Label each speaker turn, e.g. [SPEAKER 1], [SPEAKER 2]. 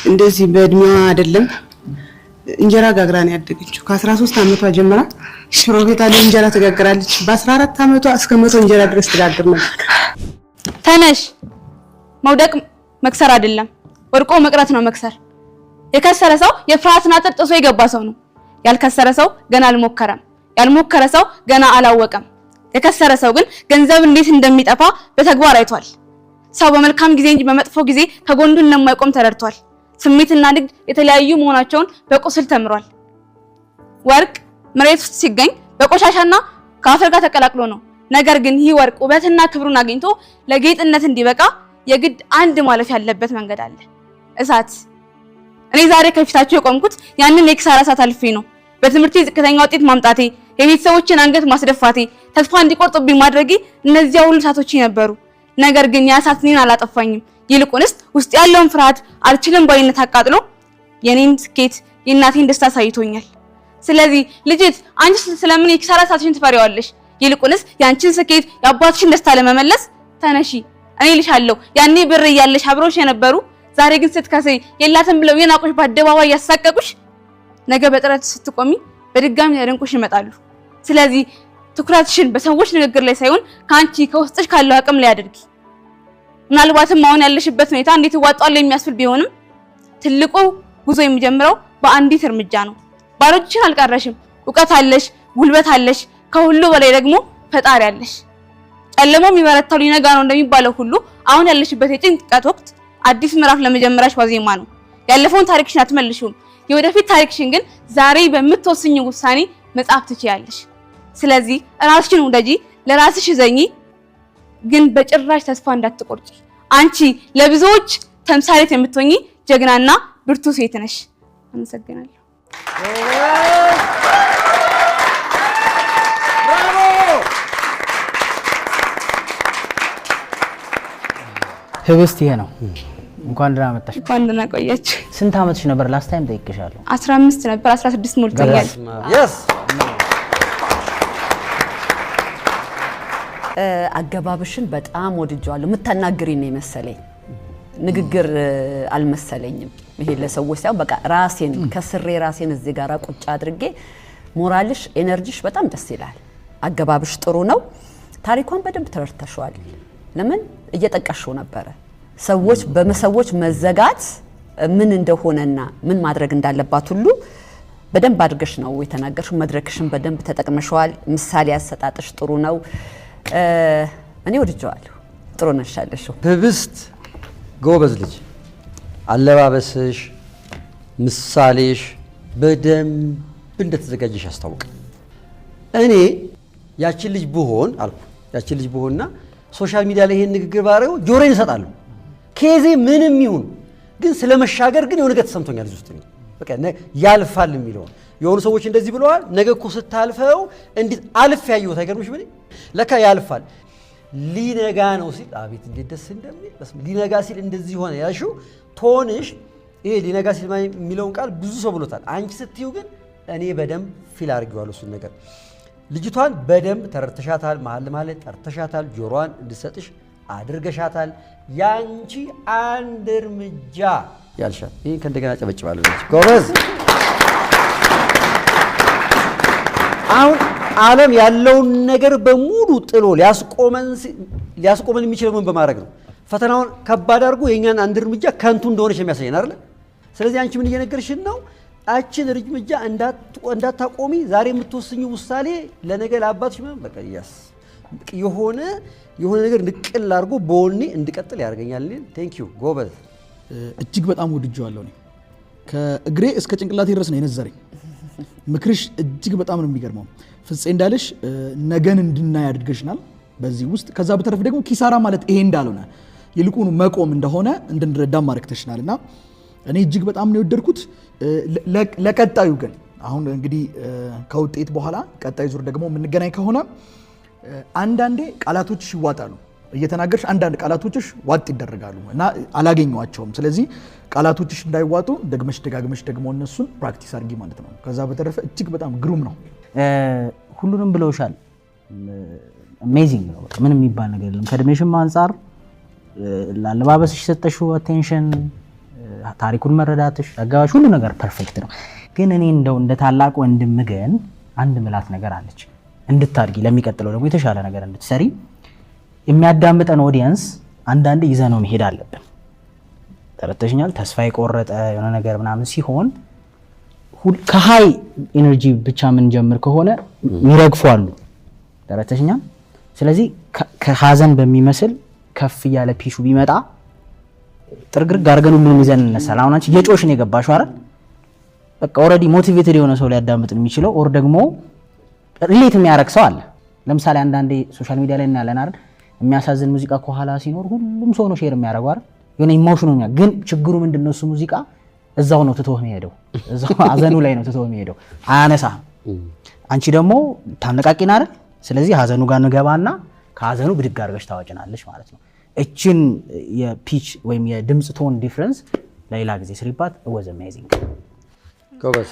[SPEAKER 1] እንደዚህ በእድሜዋ አይደለም እንጀራ ጋግራ ነው ያደገችው። ከ13 ዓመቷ ጀምራ ሽሮ ቤት አለ እንጀራ ተጋግራለች። በ14 ዓመቷ እስከ 100 እንጀራ ድረስ ተጋግር ነበር።
[SPEAKER 2] ተነሽ። መውደቅ መክሰር አይደለም፣ ወርቆ መቅረት ነው መክሰር። የከሰረ ሰው የፍርሃትን አጥር ጥሶ የገባ ሰው ነው። ያልከሰረ ሰው ገና አልሞከረም። ያልሞከረ ሰው ገና አላወቀም። የከሰረ ሰው ግን ገንዘብ እንዴት እንደሚጠፋ በተግባር አይቷል። ሰው በመልካም ጊዜ እንጂ በመጥፎ ጊዜ ከጎንዱ እንደማይቆም ተረድቷል። ስሜትና ንግድ የተለያዩ መሆናቸውን በቁስል ተምሯል። ወርቅ መሬት ውስጥ ሲገኝ በቆሻሻና ከአፈር ጋር ተቀላቅሎ ነው። ነገር ግን ይህ ወርቅ ውበትና ክብሩን አግኝቶ ለጌጥነት እንዲበቃ የግድ አንድ ማለፍ ያለበት መንገድ አለ፣ እሳት። እኔ ዛሬ ከፊታችሁ የቆምኩት ያንን የኪሳራ እሳት አልፌ ነው። በትምህርቴ ዝቅተኛ ውጤት ማምጣቴ፣ የቤተሰቦችን አንገት ማስደፋቴ፣ ተስፋ እንዲቆርጡብኝ ማድረጌ እነዚያ ሁሉ እሳቶች ነበሩ። ነገር ግን ያ እሳት እኔን አላጠፋኝም። ይልቁንስ ውስጥ ያለውን ፍርሃት አልችልም ባይነት አቃጥሎ የኔን ስኬት የእናቴን ደስታ ሳይቶኛል። ስለዚህ ልጅት አንቺ ስለምን የኪሳራ እሳትሽን ትፈሪዋለሽ? ይልቁንስ ያንቺን ስኬት የአባትሽን ደስታ ለመመለስ ተነሺ። እኔ ልሻለሁ ያኔ ብር እያለሽ አብሮሽ የነበሩ ዛሬ ግን ስትከሰይ የላትም ብለው የናቁሽ በአደባባይ ያሳቀቁሽ ነገ በጥረት ስትቆሚ በድጋሚ ያደንቁሽ ይመጣሉ። ስለዚህ ትኩረትሽን በሰዎች ንግግር ላይ ሳይሆን ካንቺ ከውስጥሽ ካለው አቅም ላይ አድርጊ። ምናልባትም አሁን ያለሽበት ሁኔታ እንዴት ይዋጣል የሚያስብል ቢሆንም ትልቁ ጉዞ የሚጀምረው በአንዲት እርምጃ ነው። ባሎችሽን አልቀረሽም። ዕውቀት አለሽ፣ ጉልበት አለሽ፣ ከሁሉ በላይ ደግሞ ፈጣሪ አለሽ። ጨለማው የሚበረታው ሊነጋ ነው እንደሚባለው ሁሉ አሁን ያለሽበት የጭንቀት ወቅት አዲስ ምዕራፍ ለመጀመሪያሽ ዋዜማ ነው። ያለፈውን ታሪክሽን አትመልሺውም። የወደፊት ታሪክሽን ግን ዛሬ በምትወስኚው ውሳኔ መጻፍ ትችያለሽ። ስለዚህ ራስሽን ውደጂ፣ ለራስሽ ዘኚ፣ ግን በጭራሽ ተስፋ እንዳትቆርጪ። አንቺ ለብዙዎች ተምሳሌት የምትሆኚ ጀግናና ብርቱ ሴት ነሽ። አመሰግናለሁ።
[SPEAKER 3] ህብስት ይሄ ነው። እንኳን ደህና መጣሽ።
[SPEAKER 2] እንኳን ደህና ቆያችሁ።
[SPEAKER 3] ስንት አመትሽ ነበር? ላስት ታይም ጠይቄሻለሁ።
[SPEAKER 2] 15 ነበር። 16 ሞልቶኛል።
[SPEAKER 4] yes
[SPEAKER 5] አገባብሽን በጣም ወድጃለሁ። የምታናግሪ ነው መሰለኝ፣ ንግግር አልመሰለኝም። ይሄ ለሰዎች ሳይሆን በቃ ራሴን ከስሬ ራሴን እዚህ ጋር ቁጭ አድርጌ ሞራልሽ፣ ኤነርጂሽ በጣም ደስ ይላል። አገባብሽ ጥሩ ነው። ታሪኳን በደንብ ተረድተሽዋል። ለምን እየጠቀሽው ነበረ ሰዎች በመሰዎች መዘጋት ምን እንደሆነና ምን ማድረግ እንዳለባት ሁሉ በደንብ አድርገሽ ነው የተናገርሽው። መድረክሽን በደንብ ተጠቅመሽዋል። ምሳሌ ያሰጣጥሽ ጥሩ ነው። እኔ ወድጄዋለሁ። ጥሩ ነሽ ያለሽው።
[SPEAKER 4] ህብስት ጎበዝ ልጅ፣ አለባበስሽ፣ ምሳሌሽ በደንብ እንደተዘጋጀሽ ያስታውቃል። እኔ ያቺን ልጅ ብሆን አልኩ ያቺን ልጅ ብሆንና ሶሻል ሚዲያ ላይ ይሄን ንግግር ባረው ጆሮዬን እሰጣለሁ። ኬዜ ምንም ይሁን ግን ስለመሻገር ግን የሆነ ነገር ተሰምቶኛል ልጅ ውስጥ ነው። በቃ ያልፋል የሚለው የሆኑ ሰዎች እንደዚህ ብለዋል። ነገ እኮ ስታልፈው እንዴት አልፍ ያየው ታይገርምሽ ምን ለካ ያልፋል። ሊነጋ ነው ሲል አቤት እንዴት ደስ እንደሚል ሊነጋ ሲል እንደዚህ ሆነ ያልሽው ቶንሽ ይሄ ሊነጋ ሲል የሚለውን ቃል ብዙ ሰው ብሎታል። አንቺ ስትይው ግን እኔ በደንብ ፊል አድርጌዋለሁ እሱን ነገር። ልጅቷን በደንብ ተረድተሻታል። መሀል ማለት ጠርተሻታል። ጆሮዋን እንድትሰጥሽ አድርገሻታል። ያንቺ አንድ እርምጃ ያልሻል። ይሄን ከእንደገና ጨበጭባለሁ። ጎበዝ። አሁን ዓለም ያለውን ነገር በሙሉ ጥሎ ሊያስቆመን የሚችለው ምን በማድረግ ነው? ፈተናውን ከባድ አድርጎ የኛን አንድ እርምጃ ከንቱ እንደሆነች የሚያሳየን አይደል? ስለዚህ አንቺ ምን እየነገርሽን ነው? አችን እርምጃ እንዳታቆሚ ዛሬ የምትወስኙ ውሳኔ ለነገ ለአባትሽ በቃ የሆነ ነገር ንቅል አድርጎ በወኔ እንድቀጥል ያደርገኛል። ቴንክ ዩ ጎበዝ።
[SPEAKER 6] እጅግ በጣም ወድጄዋለሁ። እኔ ከእግሬ እስከ ጭንቅላቴ ድረስ ነው የነዘረኝ። ምክርሽ እጅግ በጣም ነው የሚገርመው። ፍፄ እንዳለሽ ነገን እንድናይ አድርገሽናል በዚህ ውስጥ። ከዛ በተረፈ ደግሞ ኪሳራ ማለት ይሄ እንዳልሆነ ይልቁኑ መቆም እንደሆነ እንድንረዳ ማድረግተሽናልና እኔ እጅግ በጣም ነው የወደድኩት። ለቀጣዩ ግን አሁን እንግዲህ ከውጤት በኋላ ቀጣይ ዙር ደግሞ የምንገናኝ ከሆነ አንዳንዴ ቃላቶችሽ ይዋጣሉ እየተናገርሽ፣ አንዳንድ ቃላቶችሽ ዋጥ ይደረጋሉ እና አላገኘዋቸውም። ስለዚህ ቃላቶችሽ እንዳይዋጡ ደጋግመሽ ደግሞ እነሱን ፕራክቲስ አድርጊ ማለት ነው። ከዛ በተረፈ እጅግ በጣም ግሩም ነው።
[SPEAKER 3] ሁሉንም ብለውሻል። አሜዚንግ ነው። በቃ ምንም የሚባል ነገር የለም። ከእድሜሽም አንፃር ለአለባበስሽ ሰጠሽው አቴንሽን፣ ታሪኩን መረዳትሽ አጋባሽ ሁሉ ነገር ፐርፌክት ነው። ግን እኔ እንደው እንደ ታላቅ ወንድም ግን አንድ ምላት ነገር አለች። እንድታድጊ ለሚቀጥለው ደግሞ የተሻለ ነገር እንድትሰሪ የሚያዳምጠን ኦዲየንስ አንዳንዴ ይዘነው መሄድ አለብን። ተረተሽኛል። ተስፋ የቆረጠ የሆነ ነገር ምናምን ሲሆን ከሃይ ኢነርጂ ብቻ ምን ጀምር ከሆነ ይረግፉ አሉ። ተረተሽኛል። ስለዚህ ከሀዘን በሚመስል ከፍ ያለ ፒሹ ቢመጣ ጥርግርግ አድርገን ሁሉንም ይዘን እንነሳለን። አሁን አንቺ የጮሽ ነው የገባሽው አይደል? በቃ ኦልሬዲ ሞቲቬትድ የሆነ ሰው ሊያዳምጥ የሚችለው ኦር ደግሞ ሪሌት የሚያረግ ሰው አለ። ለምሳሌ አንዳንዴ ሶሻል ሚዲያ ላይ እናያለን አይደል? የሚያሳዝን ሙዚቃ ከኋላ ሲኖር ሁሉም ሰው ነው ሼር የሚያደርገው አይደል? የሆነ ኢሞሽኑ ግን ችግሩ ምንድነው? እሱ ሙዚቃ እዛው ነው ትቶህ የሚሄደው፣ እዛው ሀዘኑ ላይ ነው ትቶህ የሚሄደው፣ አያነሳም። አንቺ ደግሞ ታነቃቂና አይደል? ስለዚህ ሀዘኑ ጋር እንገባና ከሀዘኑ ብድግ አድርገሽ ታወጭናለሽ ማለት ነው። እችን የፒች ወይም የድምጽ ቶን ዲፍረንስ ለሌላ ጊዜ ስሪባት። ወዝ አሜዚንግ
[SPEAKER 4] ጎበዝ